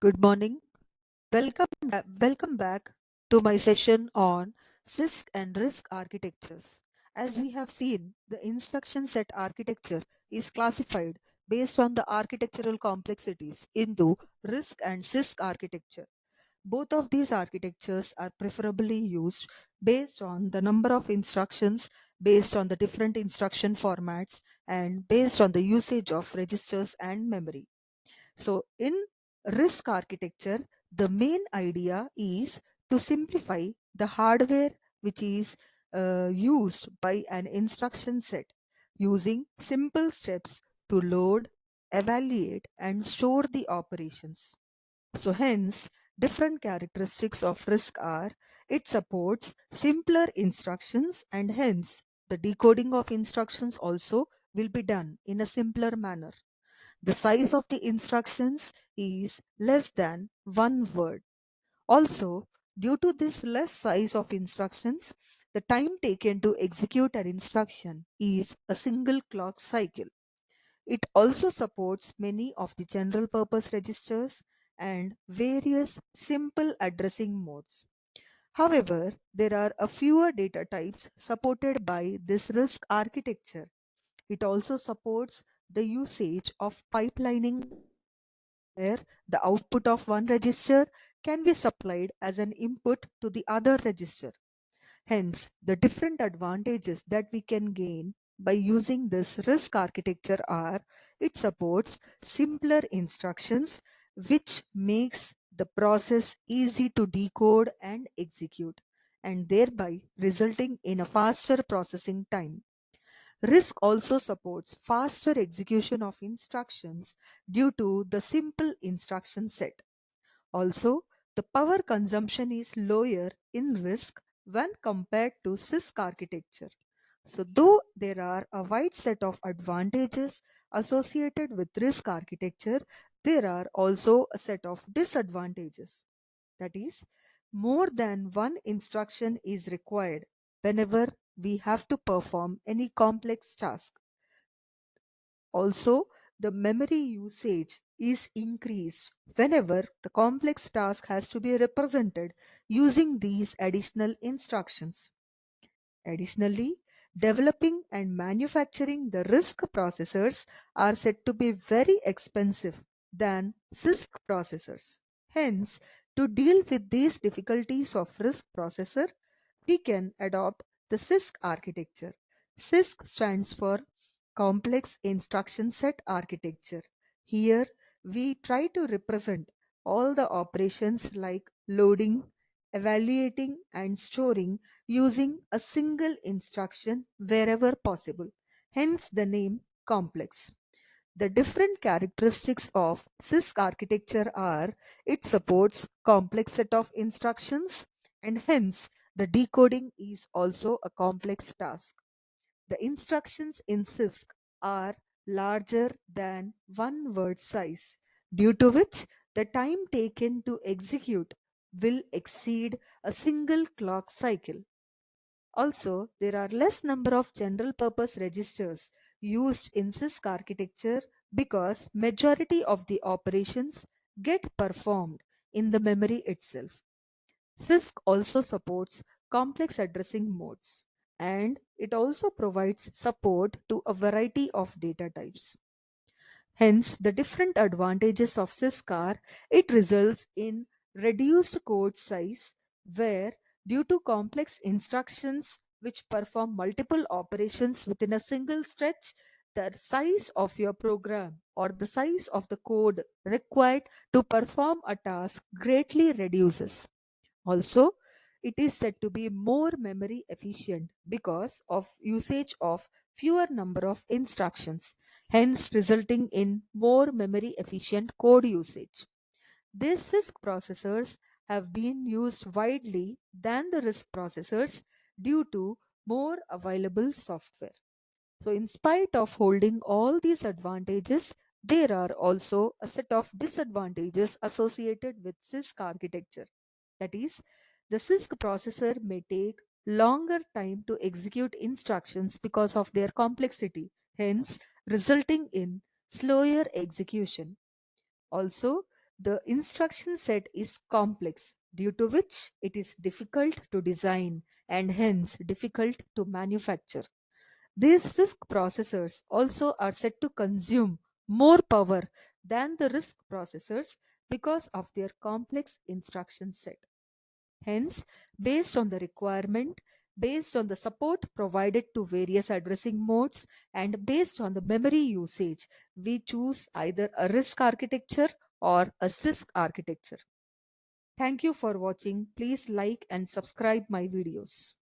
Good morning. Welcome back to my session on CISC and RISC architectures. As we have seen, the instruction set architecture is classified based on the architectural complexities into RISC and CISC architecture. Both of these architectures are preferably used based on the number of instructions, based on the different instruction formats, and based on the usage of registers and memory. So, in RISC architecture, the main idea is to simplify the hardware which is used by an instruction set using simple steps to load, evaluate, and store the operations. So, hence, different characteristics of RISC are it supports simpler instructions, and hence, the decoding of instructions also will be done in a simpler manner. The size of the instructions is less than one word. Also, due to this less size of instructions, the time taken to execute an instruction is a single clock cycle. It also supports many of the general purpose registers and various simple addressing modes. However, there are a fewer data types supported by this RISC architecture. It also supports the usage of pipelining where the output of one register can be supplied as an input to the other register. Hence, the different advantages that we can gain by using this RISC architecture are it supports simpler instructions, which makes the process easy to decode and execute, and thereby resulting in a faster processing time. RISC also supports faster execution of instructions due to the simple instruction set. Also, the power consumption is lower in RISC when compared to CISC architecture. So, though there are a wide set of advantages associated with RISC architecture, there are also a set of disadvantages. That is, more than one instruction is required whenever we have to perform any complex task. Also, the memory usage is increased whenever the complex task has to be represented using these additional instructions. Additionally, developing and manufacturing the RISC processors are said to be very expensive than CISC processors. Hence, to deal with these difficulties of RISC processor, we can adopt the CISC architecture. CISC stands for Complex Instruction Set Architecture. Here, we try to represent all the operations like loading, evaluating, and storing using a single instruction wherever possible. Hence, the name complex. The different characteristics of CISC architecture are it supports complex set of instructions, and hence the decoding is also a complex task. The instructions in CISC are larger than one word size, due to which the time taken to execute will exceed a single clock cycle. Also, there are less number of general purpose registers used in CISC architecture because majority of the operations get performed in the memory itself. CISC also supports complex addressing modes, and it also provides support to a variety of data types. Hence, the different advantages of CISC are it results in reduced code size, where due to complex instructions which perform multiple operations within a single stretch, the size of your program or the size of the code required to perform a task greatly reduces. Also, it is said to be more memory efficient because of usage of fewer number of instructions, hence resulting in more memory efficient code usage. These CISC processors have been used widely than the RISC processors due to more available software. So, in spite of holding all these advantages, there are also a set of disadvantages associated with CISC architecture. That is, the CISC processor may take longer time to execute instructions because of their complexity, hence resulting in slower execution. Also, The instruction set is complex, due to which it is difficult to design and hence difficult to manufacture. These CISC processors also are said to consume more power than the RISC processors because of their complex instruction set. Hence, based on the requirement, based on the support provided to various addressing modes, and based on the memory usage, we choose either a RISC architecture or a CISC architecture. Thank you for watching. Please like and subscribe my videos.